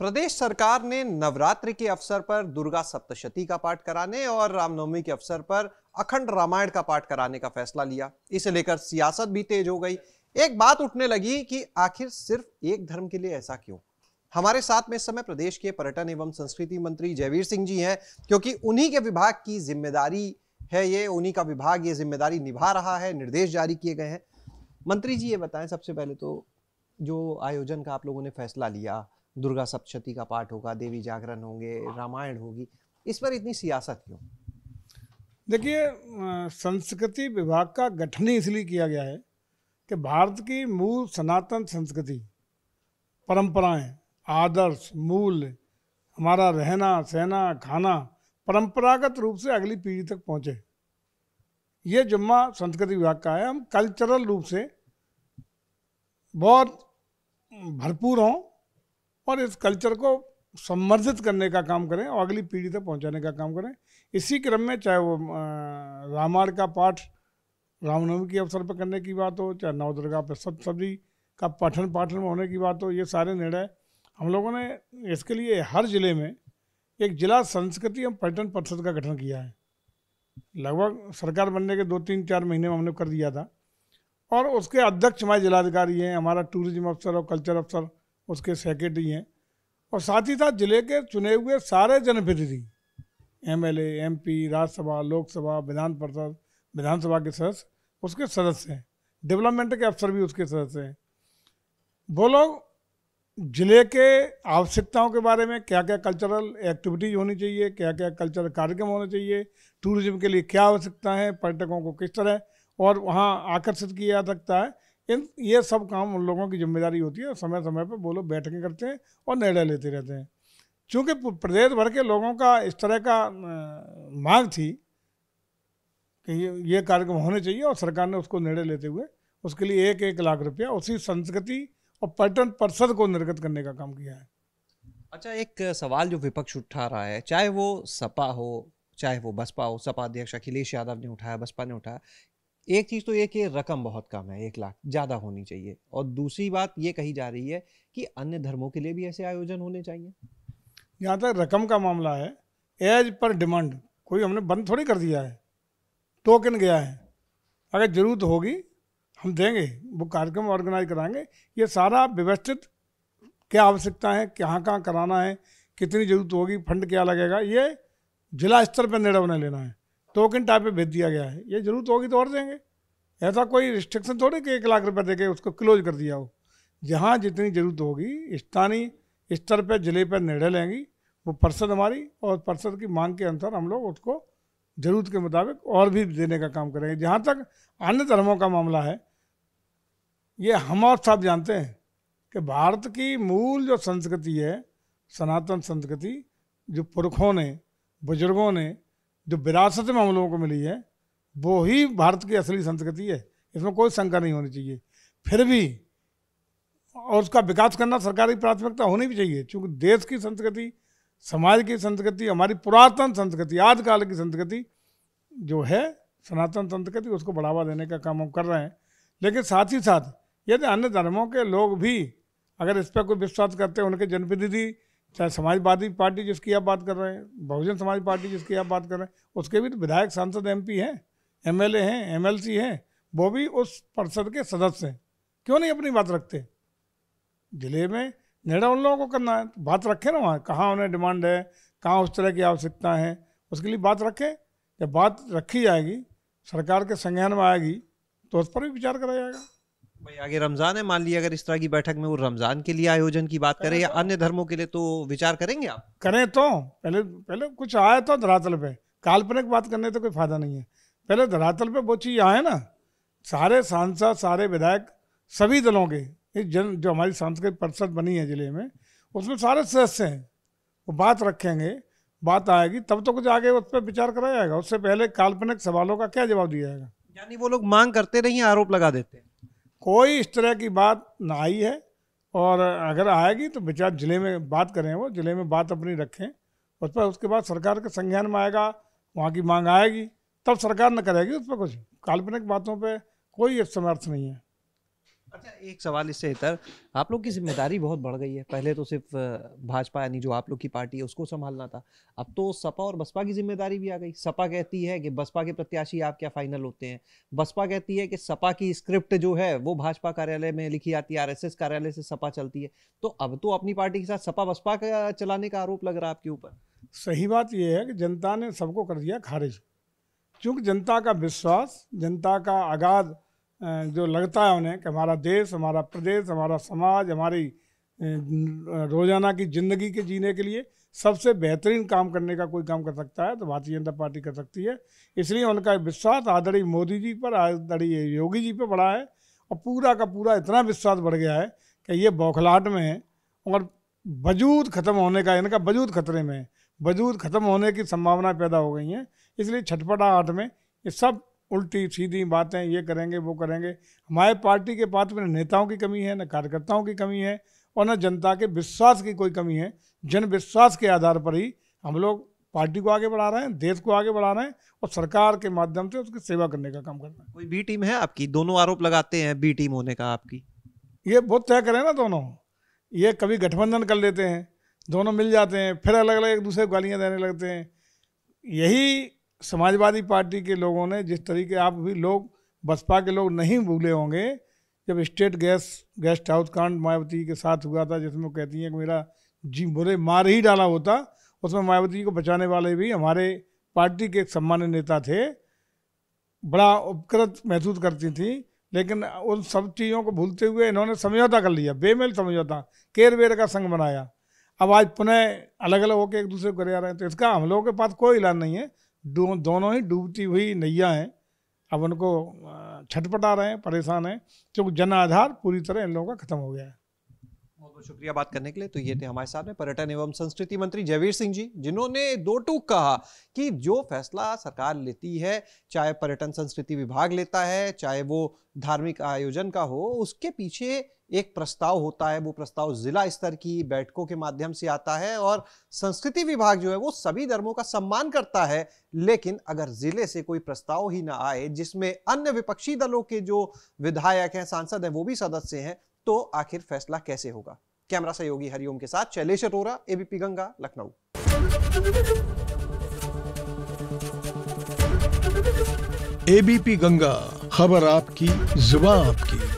प्रदेश सरकार ने नवरात्रि के अवसर पर दुर्गा सप्तशती का पाठ कराने और रामनवमी के अवसर पर अखंड रामायण का पाठ कराने का फैसला लिया। इसे लेकर सियासत भी तेज हो गई। एक बात उठने लगी कि आखिर सिर्फ एक धर्म के लिए ऐसा क्यों। हमारे साथ में इस समय प्रदेश के पर्यटन एवं संस्कृति मंत्री जयवीर सिंह जी हैं, क्योंकि उन्हीं के विभाग की जिम्मेदारी है ये, उन्हीं का विभाग ये जिम्मेदारी निभा रहा है, निर्देश जारी किए गए हैं। मंत्री जी ये बताएं, सबसे पहले तो जो आयोजन का आप लोगों ने फैसला लिया, दुर्गा सप्तशती का पाठ होगा, देवी जागरण होंगे, रामायण होगी, इस पर इतनी सियासत क्यों? देखिए, संस्कृति विभाग का गठन ही इसलिए किया गया है कि भारत की मूल सनातन संस्कृति, परंपराएं, आदर्श, मूल्य, हमारा रहना सहना खाना परंपरागत रूप से अगली पीढ़ी तक पहुंचे। ये जिम्मा संस्कृति विभाग का है। हम कल्चरल रूप से बहुत भरपूर हों और इस कल्चर को संवर्धित करने का काम करें और अगली पीढ़ी तक पहुंचाने का काम करें। इसी क्रम में चाहे वो रामायण का पाठ रामनवमी के अवसर पर करने की बात हो, चाहे नवदुर्गा सप्तशती का पाठन में होने की बात हो, ये सारे निर्णय हम लोगों ने इसके लिए हर जिले में एक जिला संस्कृति एवं पर्यटन परिषद का गठन किया है। लगभग सरकार बनने के 2-3-4 महीने में हमने कर दिया था और उसके अध्यक्ष हमारे जिलाधिकारी हैं, हमारा टूरिज्म अफसर और कल्चर अफसर उसके सेक्रेटरी हैं, और साथ ही साथ जिले के चुने हुए सारे जनप्रतिनिधि, एमएलए, एमपी, राज्यसभा, लोकसभा, विधान परिषद, विधानसभा के सदस्य उसके सदस्य हैं, डेवलपमेंट के अफसर भी उसके सदस्य हैं। वो लोग जिले के आवश्यकताओं के बारे में, क्या क्या कल्चरल एक्टिविटीज होनी चाहिए, क्या क्या कल्चरल कार्यक्रम होने चाहिए, टूरिज्म के लिए क्या आवश्यकता है, पर्यटकों को किस तरह और वहाँ आकर्षित किया जा सकता है, ये सब काम उन लोगों की जिम्मेदारी होती है। समय समय पर वो लोग बैठकें करते हैं और निर्णय लेते रहते हैं। चूँकि प्रदेश भर के लोगों का इस तरह का मांग थी कि ये कार्यक्रम होने चाहिए और सरकार ने उसको निर्णय लेते हुए उसके लिए 1-1 लाख रुपया उसी संस्कृति और पर्यटन परिषद को निर्गत करने का काम किया है। अच्छा, एक सवाल जो विपक्ष उठा रहा है, चाहे वो सपा हो चाहे वो बसपा हो, सपा अध्यक्ष अखिलेश यादव ने उठाया, बसपा ने उठाया, एक चीज तो ये कि रकम बहुत कम है, 1 लाख ज्यादा होनी चाहिए, और दूसरी बात ये कही जा रही है कि अन्य धर्मों के लिए भी ऐसे आयोजन होने चाहिए। यहाँ तक रकम का मामला है, एज पर डिमांड, कोई हमने बंद थोड़ी कर दिया है, टोकन गया है। अगर जरूरत होगी हम देंगे, वो कार्यक्रम ऑर्गेनाइज कराएंगे। ये सारा व्यवस्थित, क्या आवश्यकता है, कहाँ कहाँ कराना है, कितनी जरूरत होगी, फंड क्या लगेगा, ये जिला स्तर पर निर्णय उन्हें लेना है। टोकन टाइप पे भेज दिया गया है, ये जरूरत होगी तो और देंगे। ऐसा कोई रिस्ट्रिक्शन थोड़ी कि 1 लाख रुपये देके उसको क्लोज कर दिया हो। जहाँ जितनी जरूरत होगी स्थानीय स्तर पर जिले पर निर्णय लेंगी वो परिषद हमारी, और परिषद की मांग के अनुसार हम लोग उसको जरूरत के मुताबिक और भी देने का काम करेंगे। जहाँ तक अन्य धर्मों का मामला है, ये हम और सब जानते हैं कि भारत की मूल जो संस्कृति है, सनातन संस्कृति, जो पुरखों ने, बुजुर्गों ने जो विरासत में हम लोगों को मिली है, वो ही भारत की असली संस्कृति है। इसमें कोई शंका नहीं होनी चाहिए। फिर भी और उसका विकास करना सरकारी प्राथमिकता होनी भी चाहिए, क्योंकि देश की संस्कृति, समाज की संस्कृति, हमारी पुरातन संस्कृति, आदिकाल की संस्कृति जो है सनातन संस्कृति, उसको बढ़ावा देने का काम हम कर रहे हैं। लेकिन साथ ही साथ यदि अन्य धर्मों के लोग भी अगर इस पर कोई विश्वास करते हैं, उनके जनप्रतिनिधि, चाहे समाजवादी पार्टी जिसकी आप बात कर रहे हैं, बहुजन समाज पार्टी जिसकी आप बात कर रहे हैं, उसके भी तो विधायक, सांसद, एमपी हैं, एमएलए हैं, एमएलसी हैं, वो भी उस परिषद के सदस्य हैं। क्यों नहीं अपनी बात रखते? जिले में निर्णय उन लोगों को करना है, बात रखें ना, वहाँ कहाँ उन्हें डिमांड है, कहाँ उस तरह की आवश्यकता है, उसके लिए बात रखें। जब बात रखी जाएगी, सरकार के संज्ञान में आएगी, तो उस पर भी विचार करा जाएगा। भाई आगे रमजान है, मान लिया अगर इस तरह की बैठक में वो रमजान के लिए आयोजन की बात करें या अन्य धर्मों के लिए, तो विचार करेंगे आप? करें तो पहले कुछ आए तो धरातल पे, काल्पनिक बात करने तो कोई फायदा नहीं है। पहले धरातल पे वो चीज़ आए ना, सारे सांसद, सारे विधायक, सभी दलों के जो हमारी सांस्कृतिक परिषद बनी है जिले में, उसमें सारे सदस्य हैं, वो बात रखेंगे, बात आएगी तब तो कुछ आगे उस पर विचार करा जाएगा। उससे पहले काल्पनिक सवालों का क्या जवाब दिया जाएगा? यानी वो लोग मांग करते नहीं, आरोप लगा देते हैं। कोई इस तरह की बात ना आई है, और अगर आएगी तो विचार जिले में बात करें, वो जिले में बात अपनी रखें उस पर, उसके बाद सरकार के संज्ञान में आएगा, वहाँ की मांग आएगी, तब सरकार न करेगी उस पर कुछ। काल्पनिक बातों पे कोई समर्थ नहीं है। अच्छा, एक सवाल इससे इतर, आप लोग की जिम्मेदारी बहुत बढ़ गई है। पहले तो सिर्फ भाजपा यानी जो आप लोग की पार्टी है उसको संभालना था, अब तो सपा और बसपा की जिम्मेदारी भी आ गई। सपा कहती है कि बसपा के प्रत्याशी आप क्या फाइनल होते हैं, बसपा कहती है कि सपा की स्क्रिप्ट जो है वो भाजपा कार्यालय में लिखी आती है, आरएसएस कार्यालय से सपा चलती है। तो अब तो अपनी पार्टी के साथ सपा बसपा का चलाने का आरोप लग रहा है आपके ऊपर। सही बात यह है कि जनता ने सबको कर दिया खारिज, क्योंकि जनता का विश्वास, जनता का अगाध जो लगता है उन्हें कि हमारा देश, हमारा प्रदेश, हमारा समाज, हमारी रोजाना की ज़िंदगी के जीने के लिए सबसे बेहतरीन काम करने का कोई काम कर सकता है तो भारतीय जनता पार्टी कर सकती है। इसलिए उनका विश्वास आदरणीय मोदी जी पर, आदरणीय योगी जी पर बढ़ा है और पूरा का पूरा इतना विश्वास बढ़ गया है कि ये बौखलाहट में है और वजूद खत्म होने का, इनका वजूद खतरे में है, वजूद खत्म होने की संभावना पैदा हो गई हैं। इसलिए छटपटाहट में ये सब उल्टी सीधी बातें, ये करेंगे वो करेंगे। हमारे पार्टी के पास में नेताओं की कमी है, न कार्यकर्ताओं की कमी है और न जनता के विश्वास की कोई कमी है। जन विश्वास के आधार पर ही हम लोग पार्टी को आगे बढ़ा रहे हैं, देश को आगे बढ़ा रहे हैं और सरकार के माध्यम से उसकी सेवा करने का काम कर रहे हैं। कोई बी टीम है आपकी? दोनों आरोप लगाते हैं बी टीम होने का आपकी। ये बहुत तय करें ना दोनों, ये कभी गठबंधन कर लेते हैं, दोनों मिल जाते हैं, फिर अलग अलग एक दूसरे को गालियाँ देने लगते हैं। यही समाजवादी पार्टी के लोगों ने, जिस तरीके आप भी लोग बसपा के लोग नहीं भूले होंगे, जब स्टेट गेस्ट हाउस कांड मायावती के साथ हुआ था, जिसमें वो कहती हैं कि मेरा जी बुरे मार ही डाला होता, उसमें मायावती को बचाने वाले भी हमारे पार्टी के एक सम्मानित नेता थे, बड़ा उपकृत महसूस करती थी। लेकिन उन सब चीज़ों को भूलते हुए इन्होंने समझौता कर लिया, बेमेल समझौता, केर बेर का संग बनाया। अब आज पुनः अलग अलग होकर एक दूसरे को करे जा रहे हैं। तो इसका हम लोगों के पास कोई इलाज नहीं है, दोनों ही डूबती हुई नैया हैं। अब उनको छटपटा रहे हैं, परेशान हैं, क्योंकि जन आधार पूरी तरह इन लोगों का खत्म हो गया है। बहुत बहुत शुक्रिया बात करने के लिए। तो ये थे हमारे साथ में पर्यटन एवं संस्कृति मंत्री जयवीर सिंह जी, जिन्होंने दो टूक कहा कि जो फैसला सरकार लेती है, चाहे पर्यटन संस्कृति विभाग लेता है, चाहे वो धार्मिक आयोजन का हो, उसके पीछे एक प्रस्ताव होता है। वो प्रस्ताव जिला स्तर की बैठकों के माध्यम से आता है और संस्कृति विभाग जो है वो सभी धर्मों का सम्मान करता है। लेकिन अगर जिले से कोई प्रस्ताव ही ना आए जिसमें अन्य विपक्षी दलों के जो विधायक हैं, सांसद हैं, वो भी सदस्य हैं, तो आखिर फैसला कैसे होगा? कैमरा सहयोगी हरिओम के साथ शैलेश अरोरा, एबीपी गंगा, लखनऊ। एबीपी गंगा, खबर आपकी, जुबान आपकी।